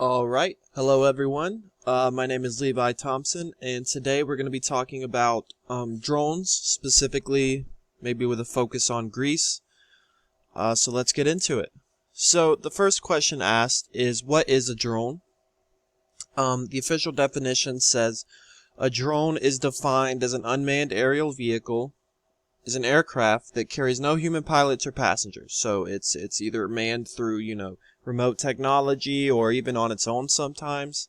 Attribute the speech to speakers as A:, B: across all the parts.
A: Alright, hello everyone. My name is Levi Thompson, and today we're going to be talking about drones, specifically maybe with a focus on Greece. So let's get into it. So the first question asked is, what is a drone? The official definition says, a drone is defined as an unmanned aerial vehicle, is an aircraft that carries no human pilots or passengers. So it's either manned through, remote technology or even on its own sometimes.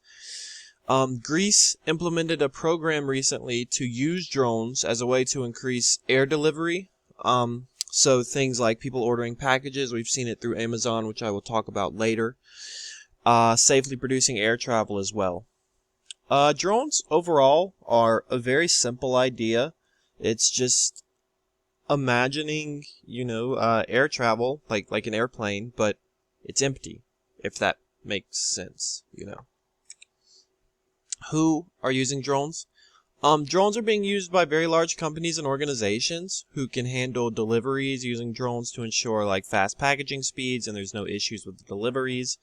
A: Greece implemented a program recently to use drones as a way to increase air delivery. So things like people ordering packages, we've seen it through Amazon, which I will talk about later. Safely producing air travel as well. Drones overall are a very simple idea. It's just imagining, air travel like an airplane, but it's empty, if that makes sense, Who are using drones? Drones are being used by very large companies and organizations who can handle deliveries using drones to ensure fast packaging speeds and there's no issues with the deliveries.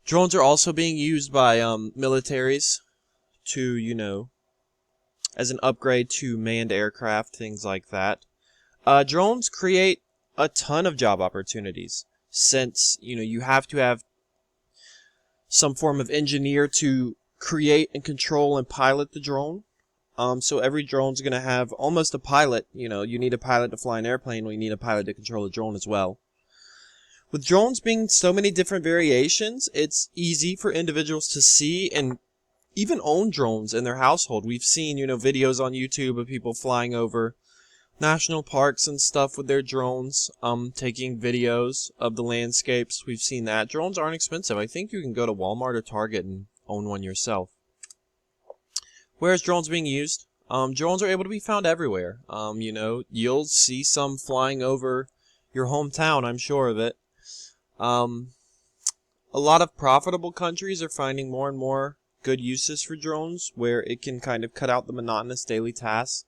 A: Drones are also being used by militaries to, as an upgrade to manned aircraft, things like that. Drones create a ton of job opportunities since, you have to have some form of engineer to create and control and pilot the drone. So every drone's going to have almost a pilot. You need a pilot to fly an airplane, we need a pilot to control a drone as well. With drones being so many different variations, it's easy for individuals to see and even own drones in their household. We've seen, videos on YouTube of people flying over national parks and stuff with their drones, taking videos of the landscapes. We've seen that. Drones aren't expensive. I think you can go to Walmart or Target and own one yourself. Where is drones being used? Drones are able to be found everywhere. You'll see some flying over your hometown, I'm sure of it. A lot of profitable countries are finding more and more good uses for drones where it can kind of cut out the monotonous daily tasks.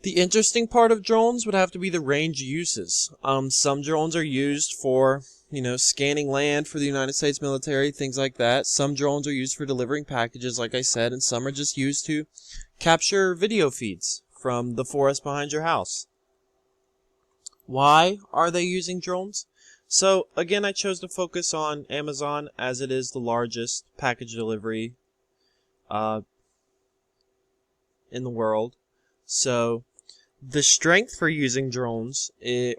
A: The interesting part of drones would have to be the range uses. Some drones are used for, scanning land for the United States military, things like that. Some drones are used for delivering packages, like I said, and some are just used to capture video feeds from the forest behind your house. Why are they using drones? So, again, I chose to focus on Amazon as it is the largest package delivery in the world. So, the strength for using drones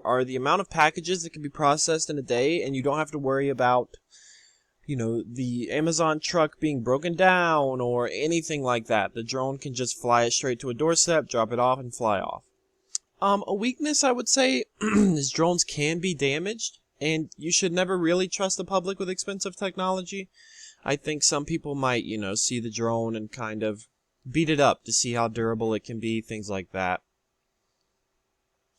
A: are the amount of packages that can be processed in a day, and you don't have to worry about, the Amazon truck being broken down or anything like that. The drone can just fly it straight to a doorstep, drop it off, and fly off. A weakness, I would say, is drones can be damaged, and you should never really trust the public with expensive technology. I think some people might, see the drone and kind of beat it up to see how durable it can be, things like that.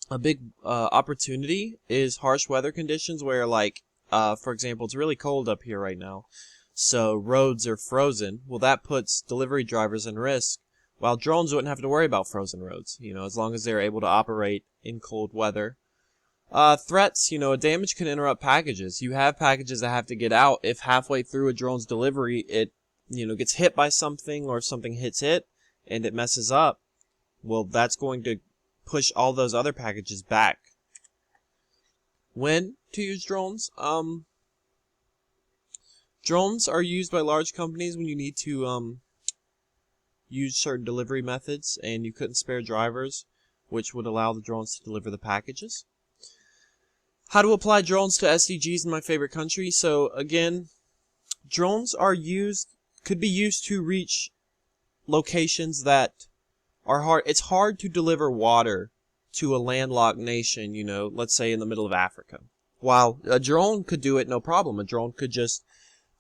A: A big opportunity is harsh weather conditions where, for example, it's really cold up here right now, so roads are frozen. Well, that puts delivery drivers in risk, while drones wouldn't have to worry about frozen roads, as long as they're able to operate in cold weather. Threats, a damage can interrupt packages. You have packages that have to get out. If halfway through a drone's delivery, it, gets hit by something or something hits it and it messes up, well, that's going to push all those other packages back. When to use drones? Drones are used by large companies when you need to use certain delivery methods and you couldn't spare drivers, which would allow the drones to deliver the packages. How to apply drones to SDGs in my favorite country. So again, drones could be used to reach locations that are hard. It's hard to deliver water to a landlocked nation, let's say in the middle of Africa. While a drone could do it no problem. A drone could just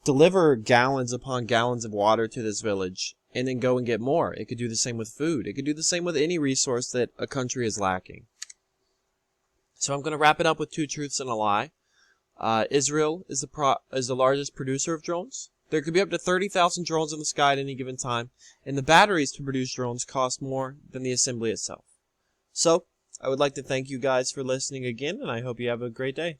A: deliver gallons upon gallons of water to this village and then go and get more. It could do the same with food. It could do the same with any resource that a country is lacking. So I'm going to wrap it up with two truths and a lie. Israel is the largest producer of drones. There could be up to 30,000 drones in the sky at any given time, and the batteries to produce drones cost more than the assembly itself. So, I would like to thank you guys for listening again, and I hope you have a great day.